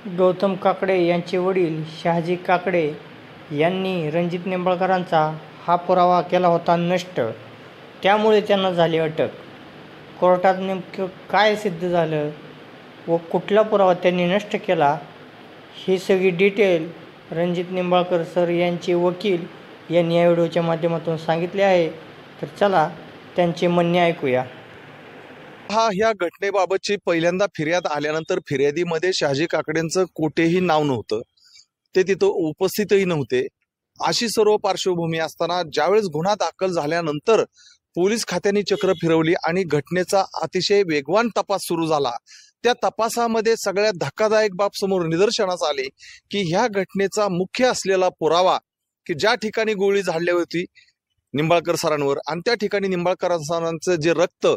गौतम काकडे यांचे वडील शहाजी काकडे यांनी रणजित निंबाळकरांचा हा पुरावा केला होता नष्ट, त्यामुळे त्यांना झाली अटक। कोर्टात नेमकं काय सिद्ध झालं व कुठला पुरावा त्यांनी नष्ट केला ही सगळी डिटेल रणजित निंबाळकर सर यांचे वकील यांनी या व्हिडिओच्या माध्यमातून सांगितले आहे। तर चला त्यांचे म्हणणे ऐकूया। ह्या घटनेबाबतची पहिल्यांदा फिर्याद आल्यानंतर फिर्यादीमध्ये शहाजी काकडेंचं कोठेही नाव नव्हतं, ते तिथं उपस्थितही नव्हते। अशी सर्व पार्श्वभूमी असताना ज्यावेळेस गुन्हा दाखल झाल्यानंतर पोलीस खात्याने चक्र फिरवली आणि घटनेचा अतिशय वेगवान तपास सुरू झाला। त्या तपासामध्ये सगळ्यात धक्कादायक बाब समोर निदर्शनास आले की ह्या घटनेचा मुख्य असलेला पुरावा की ज्या ठिकाणी गोळी झाडली होती निंबाळकर सरांवर आणि त्या ठिकाणी निंबाळकर सरांचं जे रक्त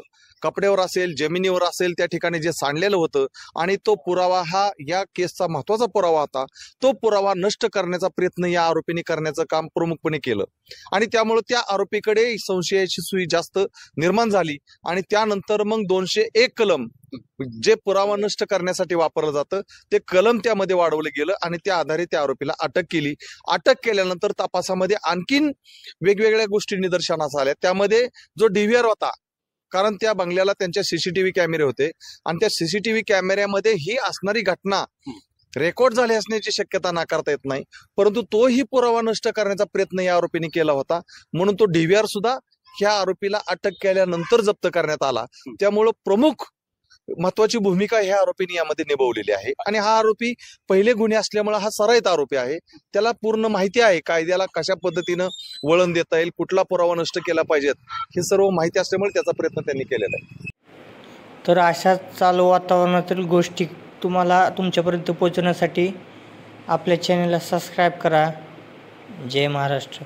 कपड्यावर असेल, जमिनीवर असेल, त्या ठिकाणी जे सांडलेलं होतं आणि तो पुरावा हा या केसचा महत्वाचा पुरावा होता। तो पुरावा नष्ट करण्याचा प्रयत्न या आरोपींनी करण्याचं काम प्रमुखपणे केलं आणि त्यामुळे त्या आरोपीकडे संशयाची सुई जास्त निर्माण झाली आणि त्यानंतर मग 201 कलम जे पुरावा नष्ट करण्यासाठी वापरलं जातं ते कलम त्यामध्ये वाढवलं गेलं आणि त्या आधारे त्या आरोपीला अटक केली। अटक केल्यानंतर तपासामध्ये आणखीन वेगवेगळ्या गोष्टी निदर्शनास आल्या। त्यामध्ये जो डीव्हीआर होता, कारण त्या बंगल्याला त्यांच्या सीसीटीव्ही कॅमेरे होते आणि त्या सीसीटीव्ही कॅमेऱ्यामध्ये ही असणारी घटना रेकॉर्ड झाली असण्याची शक्यता नाकारता येत नाही, परंतु तोही पुरावा नष्ट करण्याचा प्रयत्न या आरोपीने केला होता, म्हणून तो डीव्हीआर सुद्धा ह्या आरोपीला अटक केल्यानंतर जप्त करण्यात आला। त्यामुळं प्रमुख महत्वाची भूमिका ह्या आरोपीने यामध्ये निभावलेली आहे आणि हा आरोपी पहिले गुन्हे असल्यामुळे हा सराईत आरोपी आहे। त्याला पूर्ण माहिती आहे कायद्याला कशा पद्धतीनं वळण देता येईल, कुठला पुरावा नष्ट केला पाहिजेत, हे सर्व माहिती असल्यामुळे त्याचा प्रयत्न त्यांनी केलेला आहे। तर अशा चालू वातावरणातील गोष्टी तुम्हाला तुमच्यापर्यंत पोहोचण्यासाठी आपल्या चॅनलला सबस्क्राईब करा। जय महाराष्ट्र।